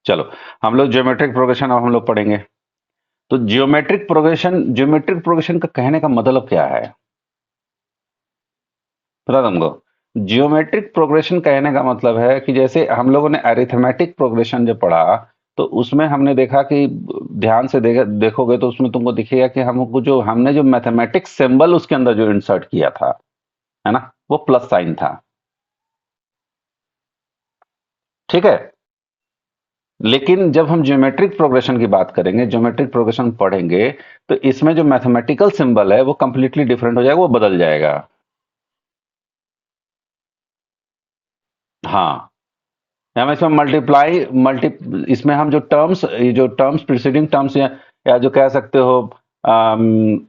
चलो हम लोग ज्योमेट्रिक प्रोग्रेशन अब हम लोग पढ़ेंगे। तो ज्योमेट्रिक प्रोग्रेशन का कहने का मतलब क्या है पता तुमको? जियोमेट्रिक प्रोग्रेशन कहने का मतलब है कि जैसे हम लोगों ने अरिथमेटिक प्रोग्रेशन जब पढ़ा, तो उसमें हमने देखा कि ध्यान से देखोगे तो उसमें तुमको दिखेगा कि हमने जो मैथमेटिक्स सिंबल उसके अंदर जो इंसर्ट किया था, है ना, वो प्लस साइन था। ठीक है। लेकिन जब हम ज्योमेट्रिक प्रोग्रेशन की बात करेंगे, ज्योमेट्रिक प्रोग्रेशन पढ़ेंगे, तो इसमें जो मैथमेटिकल सिंबल है वो कंप्लीटली डिफरेंट हो जाएगा, वो बदल जाएगा। हाँ, हम इसमें इसमें हम जो टर्म्स प्रीसीडिंग टर्म्स या जो कह सकते हो, अम,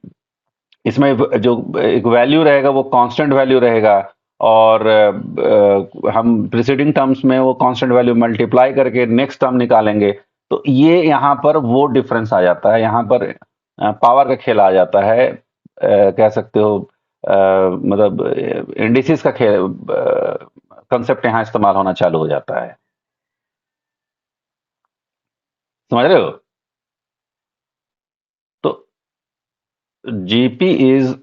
इसमें जो एक वैल्यू रहेगा वो कांस्टेंट वैल्यू रहेगा। और हम प्रीसीडिंग टर्म्स में वो कांस्टेंट वैल्यू मल्टीप्लाई करके नेक्स्ट टर्म निकालेंगे। तो ये यहाँ पर वो डिफरेंस आ जाता है, यहाँ पर पावर का खेल आ जाता है, कह सकते हो, मतलब इंडिसेस का खेल, कंसेप्ट यहाँ इस्तेमाल होना चालू हो जाता है। समझ रहे हो? तो जीपी इज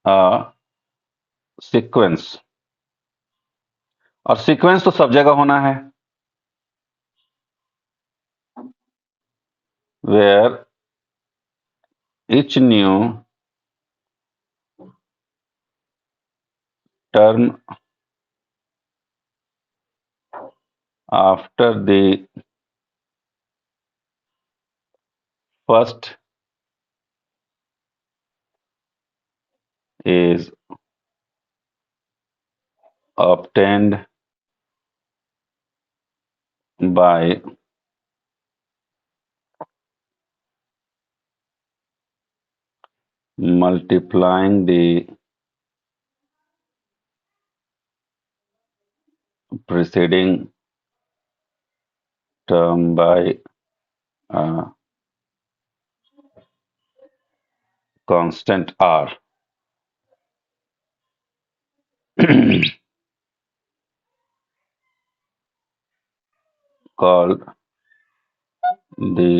अ सीक्वेंस, और सीक्वेंस तो सब जगह होना है, where each new term after the first is obtained by multiplying the preceding term by a constant r. Called the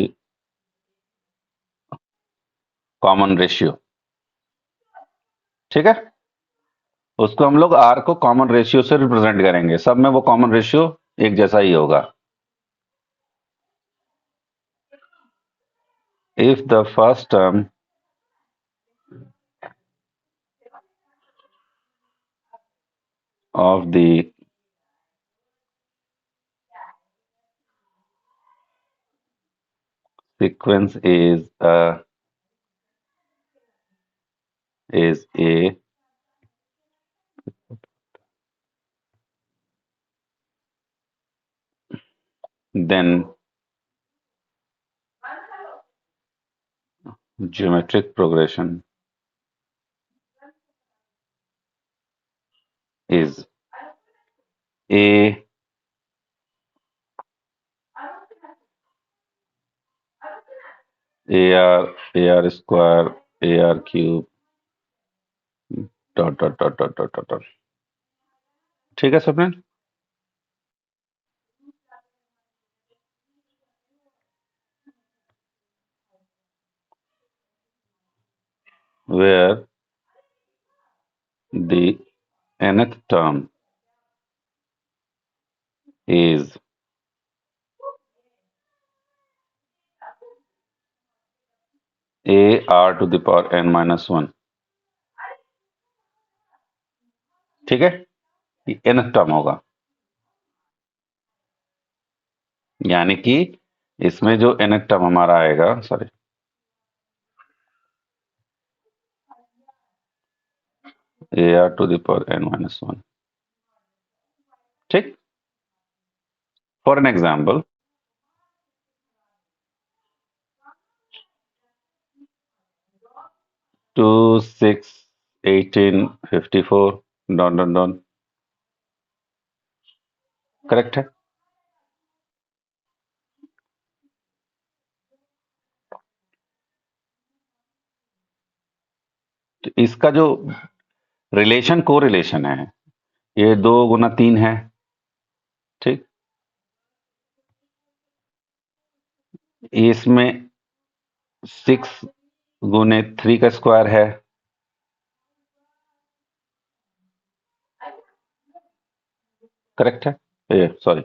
common ratio. ठीक है, उसको हम लोग आर को कॉमन रेशियो से रिप्रेजेंट करेंगे, सब में वो कॉमन रेशियो एक जैसा ही होगा। If the first term of the sequence is a then geometric progression is a ar square ar cube dot dot dot dot dot dot dot। ठीक है Swapnil? where the nth term is a r to the power n minus 1। ठीक है, ये nth term होगा, यानी कि इसमें जो nth टर्म हमारा आएगा, sorry, a r to the power n minus 1। ठीक, for an example 2 6 18 54 dot dot dot, correct है? तो इसका जो रिलेशन को रिलेशन है, ये 2 गुना 3 है। ठीक, इसमें 6 गुने 3 का स्क्वायर है, करेक्ट है, ये सॉरी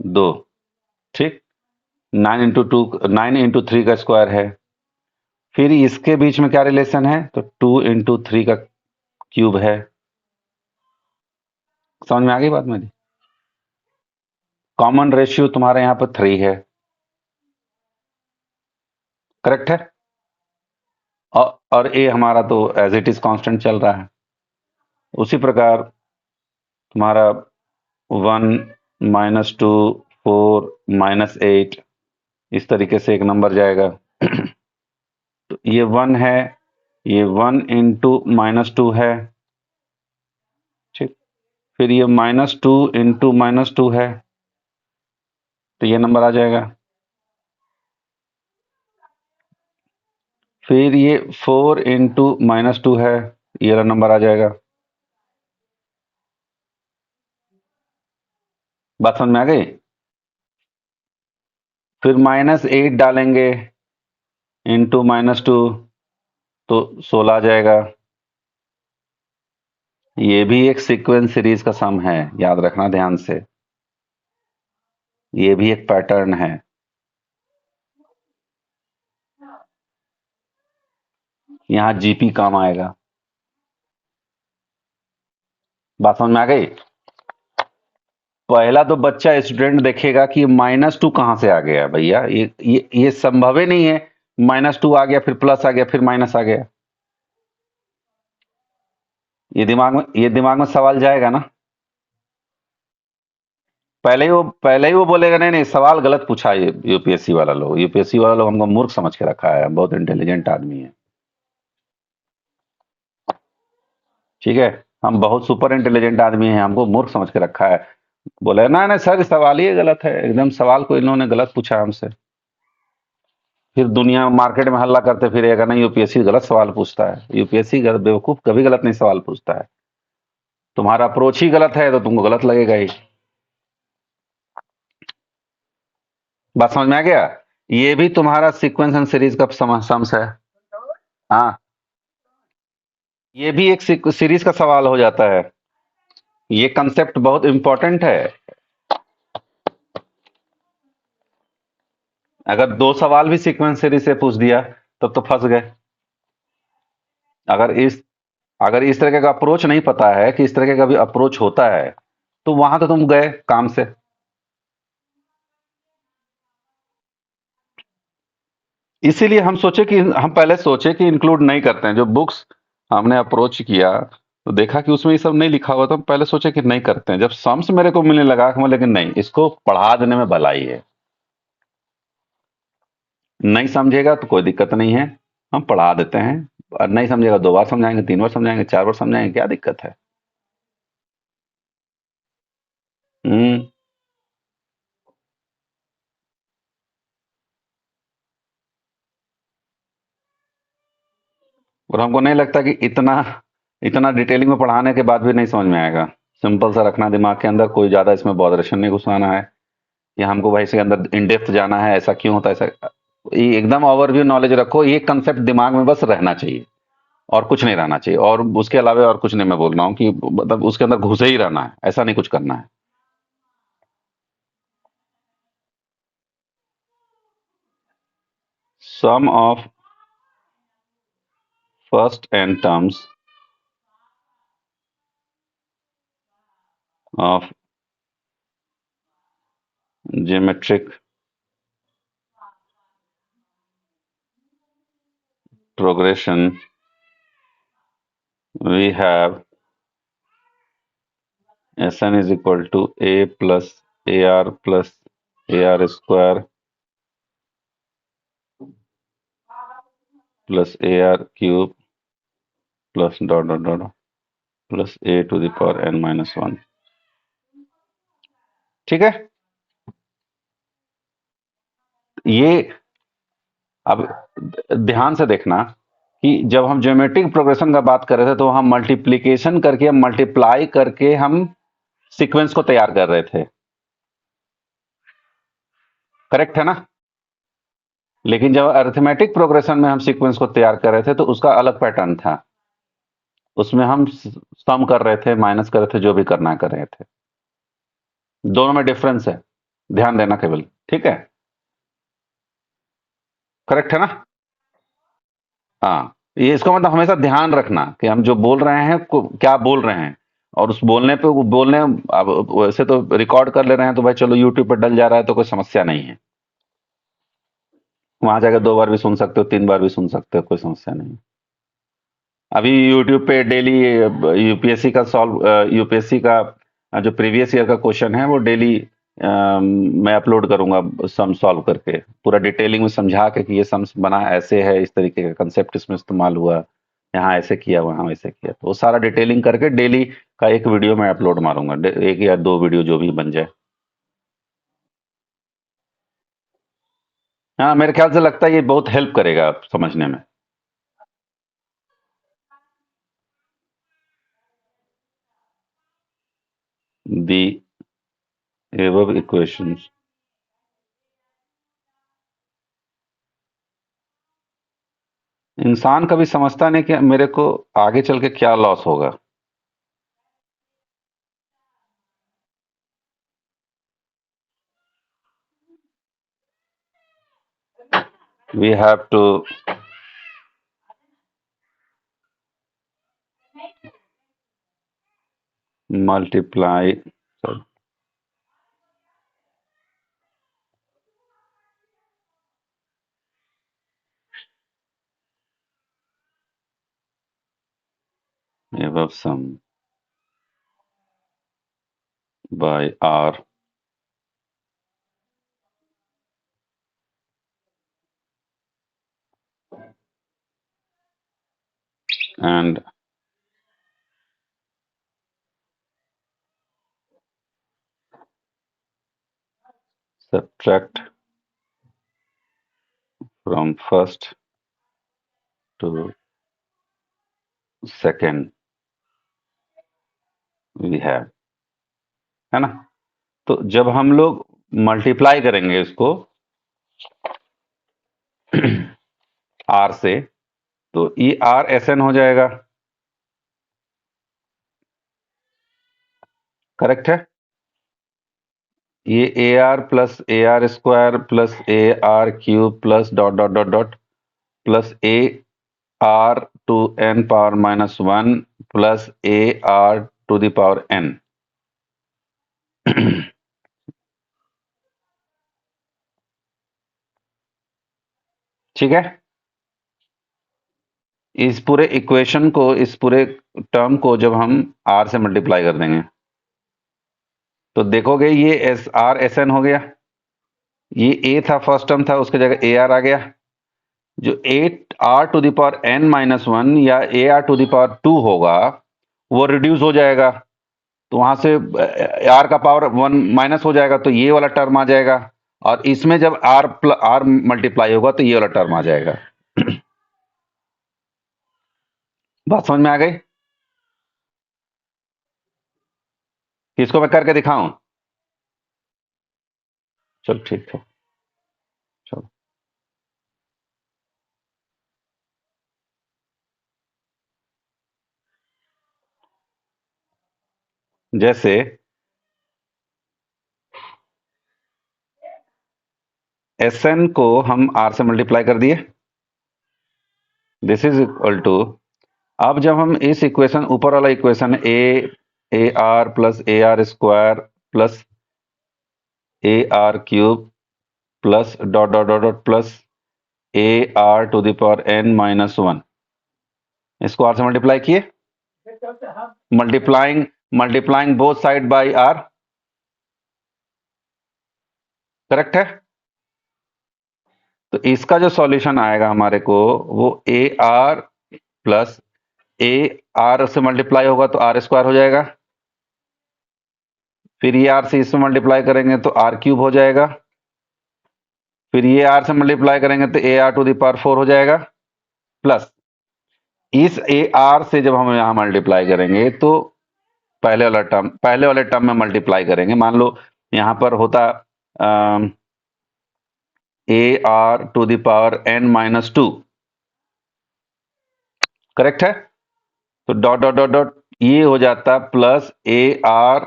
2, ठीक। 9 इंटू 3 का स्क्वायर है। फिर इसके बीच में क्या रिलेशन है, तो 2 इंटू 3 का क्यूब है। समझ में आ गई बात मेरी? कॉमन रेशियो तुम्हारे यहां पर 3 है, करेक्ट है। और ए हमारा तो एज इट इज कांस्टेंट चल रहा है। उसी प्रकार तुम्हारा 1 - 2 4 - 8 इस तरीके से एक नंबर जाएगा। तो ये 1 है, ये 1 इंटू -2 है, ठीक। फिर ये -2 इंटू -2 है, तो ये नंबर आ जाएगा। फिर ये 4 इंटू -2 है, ये वाला नंबर आ जाएगा। बात समझ में आ गई? फिर -8 डालेंगे इंटू -2 तो 16 आ जाएगा। ये भी एक सीक्वेंस सीरीज का सम है, याद रखना ध्यान से। ये भी एक पैटर्न है। यहां जीपी काम आएगा। बात समझ में आ गई? पहला तो बच्चा स्टूडेंट देखेगा कि -2 कहां से आ गया भैया, ये संभव ही नहीं है। -2 आ गया, फिर प्लस आ गया, फिर माइनस आ गया। ये दिमाग में सवाल जाएगा ना। पहले ही वो बोलेगा नहीं नहीं, सवाल गलत पूछा ये यूपीएससी वाला लोग हमको मूर्ख समझ के रखा है, बहुत इंटेलिजेंट आदमी है, ठीक है। हम बहुत सुपर इंटेलिजेंट आदमी हैं, हमको मूर्ख समझ के रखा है। बोले ना ना सर, सवाल ही गलत है, एकदम सवाल को इन्होंने गलत पूछा हमसे। फिर दुनिया मार्केट में हल्ला करते फिरेगा, नहीं यूपीएससी गलत सवाल पूछता है। यूपीएससी बेवकूफ कभी गलत नहीं सवाल पूछता है। तुम्हारा अप्रोच ही गलत है तो तुमको गलत लगेगा ही। बात समझ में आ गया? ये भी तुम्हारा सीक्वेंस एंड सीरीज का सम्स है। हाँ, ये भी एक सीरीज का सवाल हो जाता है। ये कंसेप्ट बहुत इंपॉर्टेंट है। अगर 2 सवाल भी सीक्वेंस सीरीज से पूछ दिया तब तो फंस गए। अगर इस अगर इस तरह का अप्रोच नहीं पता है कि इस तरह का भी अप्रोच होता है, तो वहां तो तुम गए काम से। इसीलिए हम पहले सोचे कि इंक्लूड नहीं करते हैं। जो बुक्स हमने अप्रोच किया तो देखा कि उसमें ये सब नहीं लिखा हुआ, तो हम पहले सोचे कि नहीं करते हैं। जब सम्स मेरे को मिलने लगा, लेकिन नहीं, इसको पढ़ा देने में भलाई है। नहीं समझेगा तो कोई दिक्कत नहीं है, हम पढ़ा देते हैं। और नहीं समझेगा 2 बार समझाएंगे, 3 बार समझाएंगे, 4 बार समझाएंगे, क्या दिक्कत है? हम्म। और हमको नहीं लगता कि इतना इतना डिटेलिंग में पढ़ाने के बाद भी नहीं समझ में आएगा। सिंपल सा रखना दिमाग के अंदर, कोई ज्यादा इसमें बॉदरेशन नहीं घुसाना है कि हमको भाई इसके अंदर इन डेप्थ जाना है, ऐसा क्यों होता है, ऐसा। ये एकदम ओवरव्यू नॉलेज रखो, ये कंसेप्ट दिमाग में बस रहना चाहिए और कुछ नहीं रहना चाहिए। और उसके अलावा और कुछ नहीं मैं बोल रहा हूँ कि मतलब उसके अंदर घुसे ही रहना है, ऐसा नहीं कुछ करना है। Sum of first n terms of geometric progression we have Sn is equal to a plus ar square plus ar cube plus dot dot dot plus a to the power n minus 1, ठीक है। ये अब ध्यान से देखना कि जब हम ज्योमेट्रिक प्रोग्रेशन का बात कर रहे थे तो हम मल्टीप्लीकेशन करके, मल्टीप्लाई करके हम सीक्वेंस को तैयार कर रहे थे। करेक्ट है ना? लेकिन जब अरिथमेटिक प्रोग्रेशन में हम सीक्वेंस को तैयार कर रहे थे तो उसका अलग पैटर्न था। उसमें हम सम कर रहे थे, माइनस कर रहे थे, जो भी करना कर रहे थे। दोनों में डिफरेंस है, ध्यान देना केवल, ठीक है? करेक्ट है ना? हाँ, ये इसका मतलब हमेशा ध्यान रखना कि हम जो बोल रहे हैं क्या बोल रहे हैं, और उस बोलने पे वो बोलने, अब वैसे तो रिकॉर्ड कर ले रहे हैं तो भाई चलो यूट्यूब पर डल जा रहा है तो कोई समस्या नहीं है, वहां जाकर 2 बार भी सुन सकते हो, 3 बार भी सुन सकते हो, कोई समस्या नहीं। अभी यूट्यूब पे डेली यूपीएससी का यूपीएससी का जो प्रीवियस ईयर का क्वेश्चन है वो डेली मैं अपलोड करूंगा, सम सॉल्व करके पूरा डिटेलिंग में समझा के कि ये सम बना ऐसे है, इस तरीके का कंसेप्ट इसमें इस्तेमाल हुआ, यहाँ ऐसे किया, वहाँ वैसे किया, तो वो सारा डिटेलिंग करके डेली का एक वीडियो मैं अपलोड मारूंगा, 1 या 2 वीडियो जो भी बन जाए। हाँ, मेरे ख्याल से लगता है ये बहुत हेल्प करेगा समझने में। The above equations इंसान कभी समझता नहीं कि मेरे को आगे चल के क्या लॉस होगा। We have to multiply, sorry, above sum by R and subtract from first to second we have, है ना? तो जब हम लोग मल्टीप्लाई करेंगे इसको R से, तो ये R SN हो जाएगा, करेक्ट है? ये AR plus AR square plus AR cube plus dot dot dot dot plus AR to n power -1 plus AR to the power n। ठीक है? इस पूरे इक्वेशन को, इस पूरे टर्म को जब हम R से मल्टीप्लाई कर देंगे तो देखोगे ये R SN हो गया, ये A था, फर्स्ट टर्म था, उसके जगह AR आ गया, जो 8R to the power n-1 या AR टू द पावर 2 होगा वो रिड्यूस हो जाएगा, तो वहां से R का पावर 1 माइनस हो जाएगा, तो ये वाला टर्म आ जाएगा, और इसमें जब R मल्टीप्लाई होगा तो ये वाला टर्म आ जाएगा। बात समझ में आ गई? इसको मैं करके दिखाऊं? चल ठीक है, चलो। जैसे SN को हम R से मल्टीप्लाई कर दिए, दिस इज इक्वल टू, अब जब हम इस इक्वेशन, ऊपर वाला equation AR plus AR square plus AR cube plus dot dot dot dot plus AR to the power n-1, इसको R से मल्टीप्लाई किए, multiplying both side by R, correct है? तो इसका जो सॉल्यूशन आएगा हमारे को, वो AR प्लस AR से मल्टीप्लाई होगा तो R स्क्वायर हो जाएगा, फिर ये R से इसमें मल्टीप्लाई करेंगे तो R क्यूब हो जाएगा, फिर ये R से मल्टीप्लाई करेंगे तो AR टू द पावर 4 हो जाएगा, प्लस इस AR से जब हम यहां मल्टीप्लाई करेंगे तो पहले वाले टर्म में मल्टीप्लाई करेंगे। मान लो यहां पर होता AR to the power n minus 2, correct है? तो डॉट डॉट डॉट डॉट ये हो जाता plus AR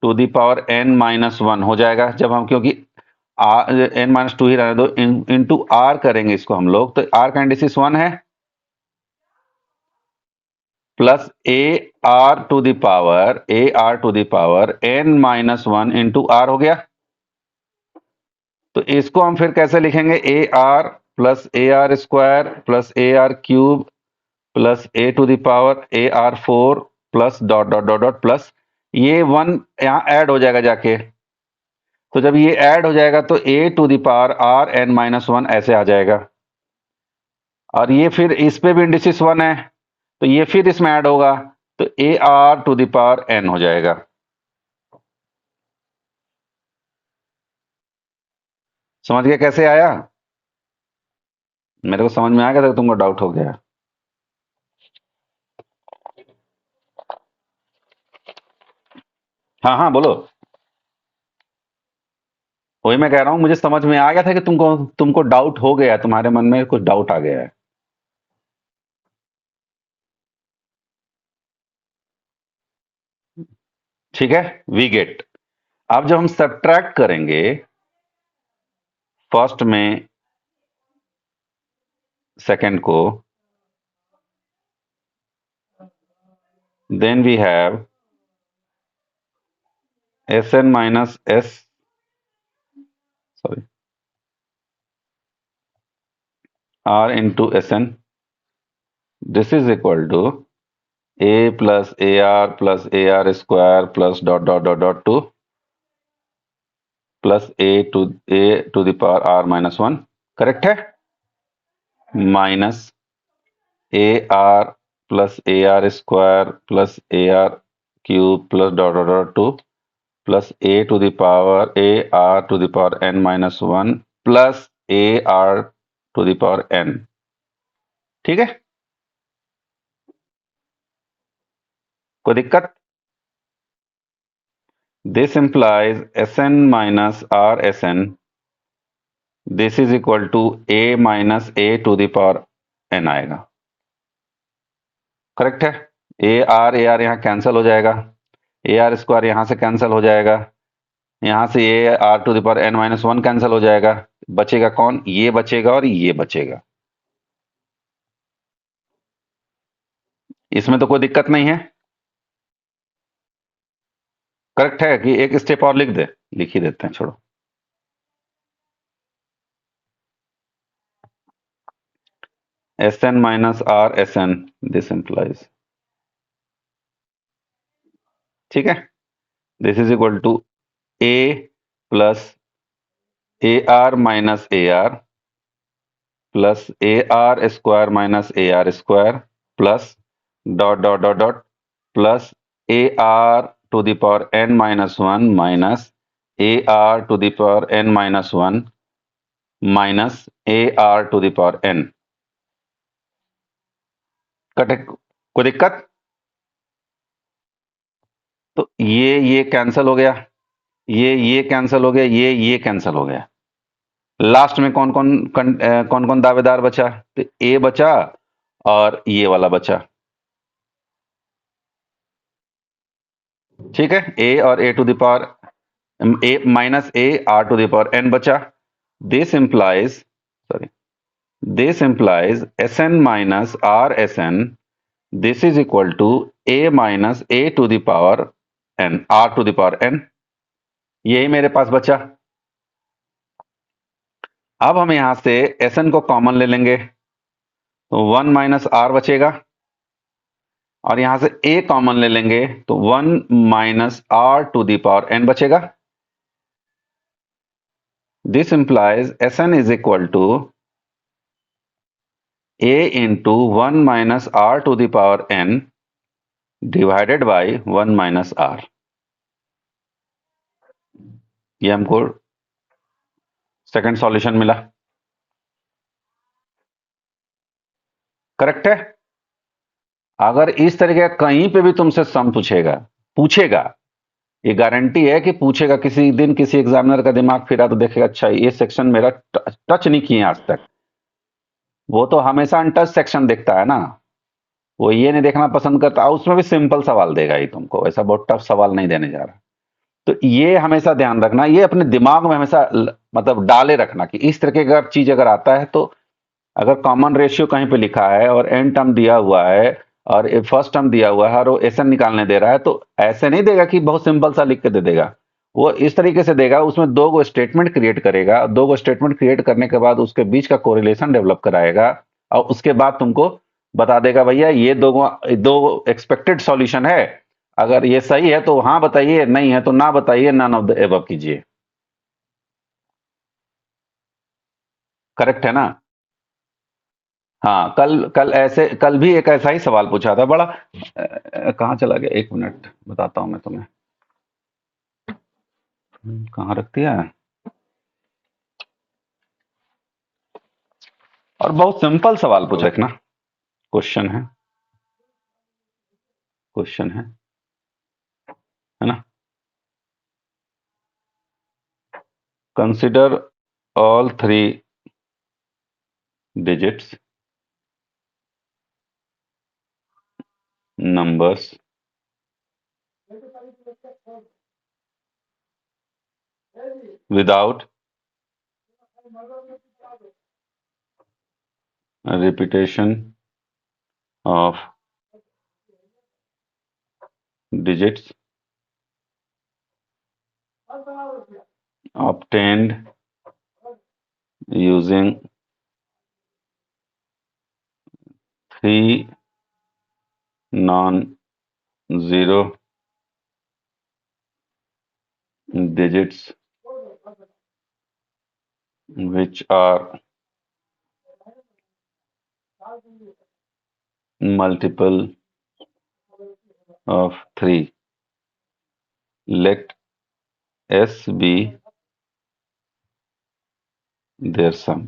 to the power n minus 1 हो जाएगा जब हम, क्योंकि n माइनस 2 ही रहने दो, इंटू R करेंगे इसको हम लोग, तो R का इंडिसिस 1 है, plus AR to the power n minus 1 into R हो गया। तो इसको हम फिर कैसे लिखेंगे? AR plus AR square plus AR cube plus A to the power AR4 plus dot dot dot dot plus ये 1 यहां ऐड हो जाएगा जाके, तो जब ये ऐड हो जाएगा तो A to the power RN minus 1 ऐसे आ जाएगा, और ये फिर इस पे भी इंडिसिस 1 है, तो ये फिर इसमें ऐड होगा, तो AR to the power n हो जाएगा। समझ गया कैसे आया? मेरे को समझ में आ गया था, तुमको डाउट हो गया? हाँ हाँ बोलो। वही मैं कह रहा हूं, मुझे समझ में आ गया था कि तुमको तुमको डाउट हो गया, तुम्हारे मन में कुछ डाउट आ गया है। ठीक है, वी गेट। अब जब हम सब्ट्रैक्ट करेंगे फर्स्ट में सेकंड को, then we have Sn minus s, sorry, R into Sn, this is equal to A plus AR square plus dot dot dot dot 2 plus A to the power R minus 1, correct है? Minus AR plus AR square plus AR cube plus dot dot dot 2 plus A to the power AR to the power n minus 1 plus AR to the power n। ठीक है, कोई दिक्कत? This implies Sn minus RSn, this is equal to A minus A to the power n आएगा, correct है? AR यहाँ cancel हो जाएगा, AR square यहाँ से कैंसिल हो जाएगा, यहाँ से AR to the power n minus 1 cancel हो जाएगा, बचेगा कौन? ये बचेगा और ये बचेगा। इसमें तो कोई दिक्कत नहीं है, करेक्ट है? कि एक स्टेप और लिख दे? लिख ही देते हैं, छोड़ो। Sn minus RSn, this implies, ठीक है, this is equal to A plus AR minus AR plus AR square minus AR square plus dot dot dot dot plus AR to the power n minus 1 minus AR to the power n minus 1 minus AR to the power n। कटे? कोई दिक्कत? तो ये cancel हो गया, ये cancel हो गया, ये कैंसिल हो गया। लास्ट में कौन कौन दावेदार बचा? तो ए बचा और ये वाला बचा, ठीक है? ए और A to the power A minus A R to the power N बचा। This implies, sorry, this implies S N minus R S N, this is equal to A minus A to the power N, R to the power N. यही मेरे पास बचा। अब हम यहां से S N को common ले लेंगे, तो 1 माइनस आर बचेगा, और यहां से a कॉमन ले लेंगे तो 1 minus R to the power n बचेगा। This implies Sn is equal to a into 1 minus R to the power n divided by 1 minus R. ये हमको सेकंड सॉल्यूशन मिला, करेक्ट है? अगर इस तरीके का कहीं पे भी तुमसे सम पूछेगा पूछेगा ये गारंटी है कि पूछेगा, किसी दिन किसी एग्जामिनर का दिमाग फिरा तो देखेगा अच्छा ये सेक्शन मेरा टच नहीं किए आज तक। वो तो हमेशा अनटच सेक्शन देखता है ना, वो ये नहीं देखना पसंद करता, और उसमें भी सिंपल सवाल देगा ही तुमको, ऐसा बहुत टफ सवाल नहीं देने जा रहा। तो ये हमेशा ध्यान रखना, ये अपने दिमाग में हमेशा मतलब डाले रखना कि इस तरह की अगर चीज अगर आता है तो अगर कॉमन रेशियो कहीं पे लिखा है और एन टर्म दिया हुआ है और फर्स्ट टर्म दिया हुआ है और वो एसएन निकालने दे रहा है, तो ऐसे नहीं देगा कि बहुत सिंपल सा लिख के दे देगा। वो इस तरीके से देगा, उसमें दो गो स्टेटमेंट क्रिएट करेगा, दो गो स्टेटमेंट क्रिएट करने के बाद उसके बीच का कोरिलेशन डेवलप कराएगा और उसके बाद तुमको बता देगा भैया ये दो एक्सपेक्टेड सॉल्यूशन है, अगर ये सही है तो हाँ बताइए, नहीं है तो ना बताइए, नन ऑफ द एबव कीजिए। करेक्ट है ना? हाँ, कल कल ऐसे कल भी एक ऐसा ही सवाल पूछा था बड़ा, कहाँ चला गया, एक मिनट बताता हूँ मैं तुम्हें। कहाँ रख दिया है? और बहुत सिंपल सवाल पूछा है ना। क्वेश्चन है, क्वेश्चन है ना? Consider all three digits numbers without repetition of digits obtained using three non-zero digits which are multiple of 3. Let S be their sum.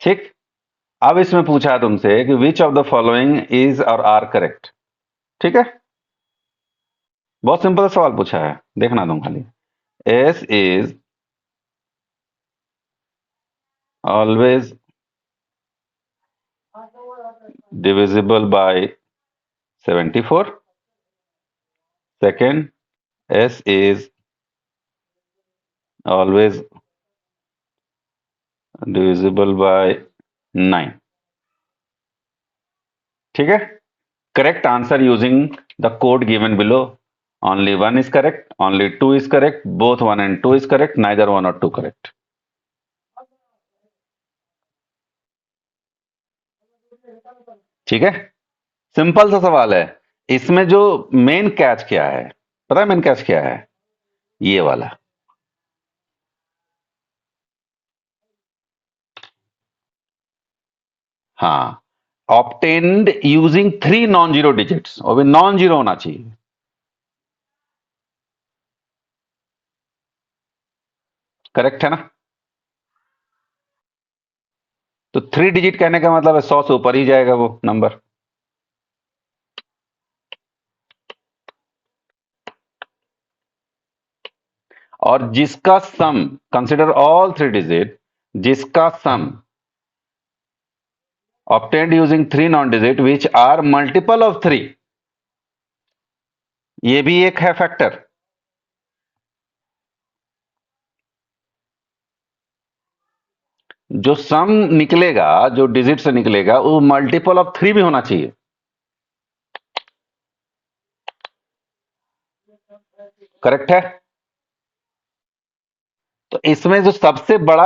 ठीक। अब इसमें पूछा है तुमसे कि which of the following is और आर करेक्ट। ठीक है, बहुत सिंपल सवाल पूछा है, देखना तुम खाली। S is always divisible by 74. Second, S is always divisible by 9. ठीक है, correct answer using the code given below. Only one is correct, only two is correct, both one and two is correct, neither one or two correct. ठीक है, simple सा सवाल है। इसमें जो main catch क्या है पता है? मेन कैच क्या है? ये वाला। हाँ, obtained using three non zero digits, और भी नॉन जीरो होना चाहिए। करेक्ट है ना? तो थ्री डिजिट कहने का मतलब है 100 से ऊपर ही जाएगा वो नंबर। और जिसका sum, consider all three digit, जिसका sum obtained using three non digit which are multiple of three, ये भी एक है फैक्टर। जो सम निकलेगा, जो डिजिट से निकलेगा, वो मल्टीपल ऑफ थ्री भी होना चाहिए। करेक्ट है? तो इसमें जो सबसे बड़ा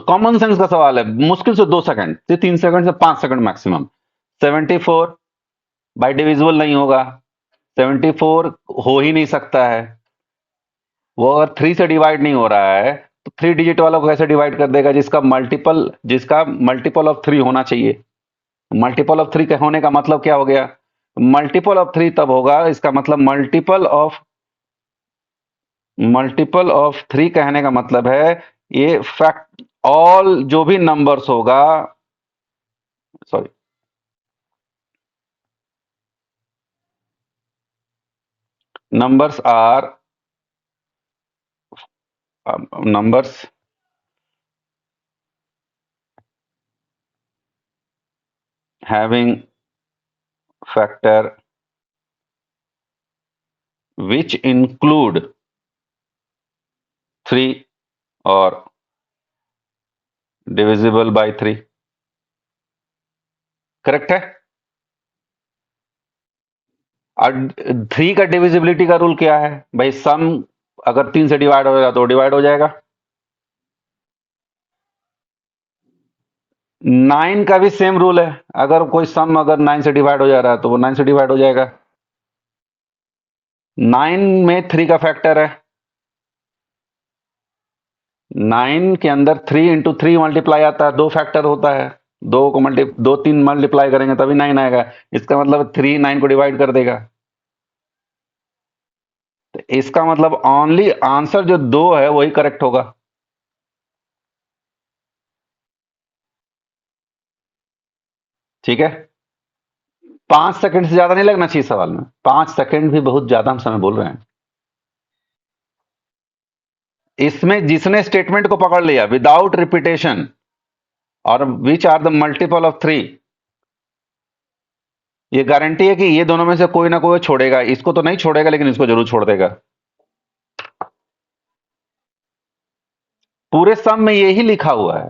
कॉमन सेंस का सवाल है, मुश्किल से 2 सेकंड से 3 सेकंड से 5 सेकंड मैक्सिमम। 74 बाई डिविजिबल नहीं होगा, 74 हो ही नहीं सकता है। वो अगर थ्री से डिवाइड नहीं हो रहा है तो थ्री डिजिट वाला को कैसे डिवाइड कर देगा? जिसका मल्टीपल ऑफ थ्री होना चाहिए। मल्टीपल ऑफ थ्री के होने का मतलब क्या हो गया? मल्टीपल ऑफ थ्री तब होगा, इसका मतलब मल्टीपल ऑफ थ्री कहने का मतलब है ये फैक्ट, ऑल जो भी नंबर्स होगा, sorry, numbers are numbers having factor which include 3 or divisible by 3। Correct है। और 3 का डिविजिबिलिटी का रूल क्या है भाई? सम अगर 3 से डिवाइड हो जाए तो डिवाइड हो जाएगा। 9 का भी सेम रूल है, अगर कोई सम अगर 9 से डिवाइड हो जा रहा है तो वो 9 से डिवाइड हो जाएगा। 9 में 3 का फैक्टर है, 9 के अंदर 3 इंटू 3 मल्टीप्लाई आता है, 2 फैक्टर होता है, 2 3 मल्टीप्लाई करेंगे तभी 9 आएगा। इसका मतलब 3 9 को डिवाइड कर देगा। तो इसका मतलब ओनली आंसर जो 2 है वही करेक्ट होगा। ठीक है, 5 सेकंड से ज्यादा नहीं लगना चाहिए सवाल में। 5 सेकंड भी बहुत ज्यादा हम समय बोल रहे हैं। इसमें जिसने स्टेटमेंट को पकड़ लिया विदाउट रिपीटेशन और which are the multiple of 3, ये गारंटी है कि ये दोनों में से कोई ना कोई छोड़ेगा। इसको तो नहीं छोड़ेगा लेकिन इसको जरूर छोड़ देगा। पूरे सम में यही लिखा हुआ है।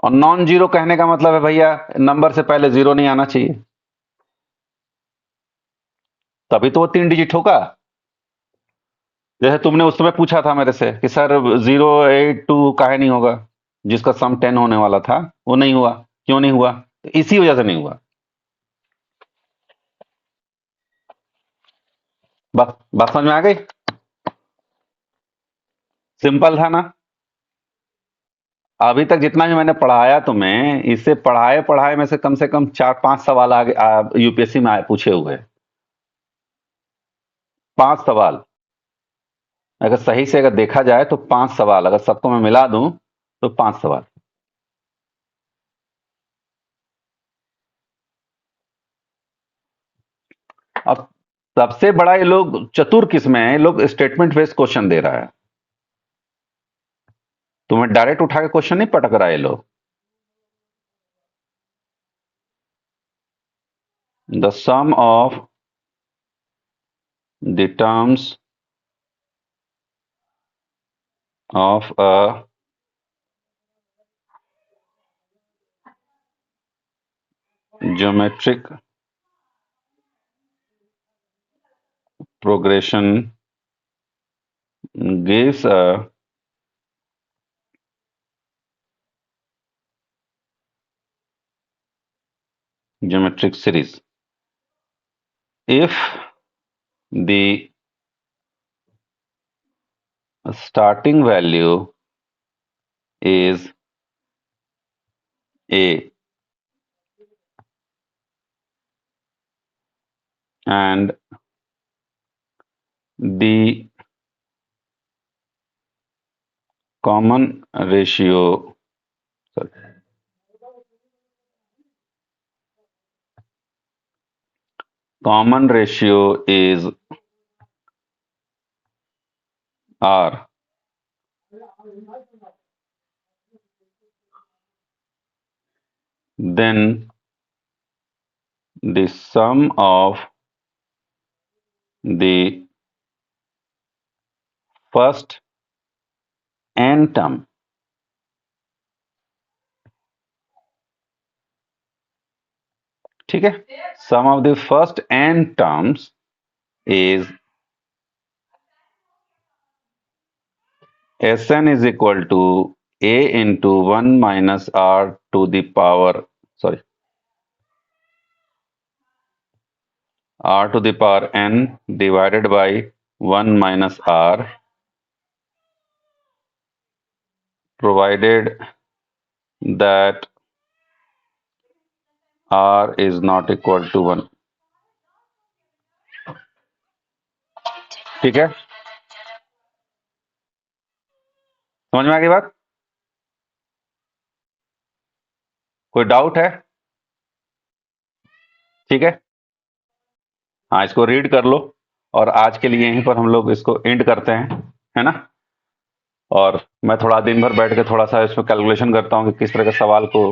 और नॉन जीरो कहने का मतलब है भैया नंबर से पहले जीरो नहीं आना चाहिए, तभी तो वो 3 डिजिट होगा। जैसे तुमने उस समय पूछा था मेरे से कि सर 082 काहे नहीं होगा, जिसका सम 10 होने वाला था वो नहीं हुआ, क्यों नहीं हुआ? तो इसी वजह से नहीं हुआ। बात समझ में आ गई? सिंपल था ना। अभी तक जितना भी मैंने पढ़ाया तुम्हें, इससे पढ़ाए पढ़ाए में से कम 4-5 सवाल आगे यूपीएससी में आए पूछे हुए। 5 सवाल अगर सही से अगर देखा जाए तो 5 सवाल, अगर सबको मैं मिला दूं तो 5 सवाल। अब सबसे बड़ा ये लोग चतुर किसमें है? ये लोग स्टेटमेंट बेस्ड क्वेश्चन दे रहा है, तुम्हें डायरेक्ट उठा के क्वेश्चन नहीं पटक रहा है ये लोग। The sum of the terms of a geometric progression gives a geometric series if the starting value is a and the common ratio is R, then the sum of the first n term ठीक है, sum of the first n terms is Sn is equal to a into 1 minus r to the power r to the power n divided by 1 minus r, provided that r is not equal to 1। ठीक है, समझ में आ गई बात? कोई doubt है? ठीक है? हाँ, इसको रीड कर लो और आज के लिए यहीं पर हम लोग इसको एंड करते हैं, है ना? और मैं थोड़ा दिन भर बैठ के थोड़ा-सा इसमें कैलकुलेशन करता हूँ कि किस तरह के सवाल को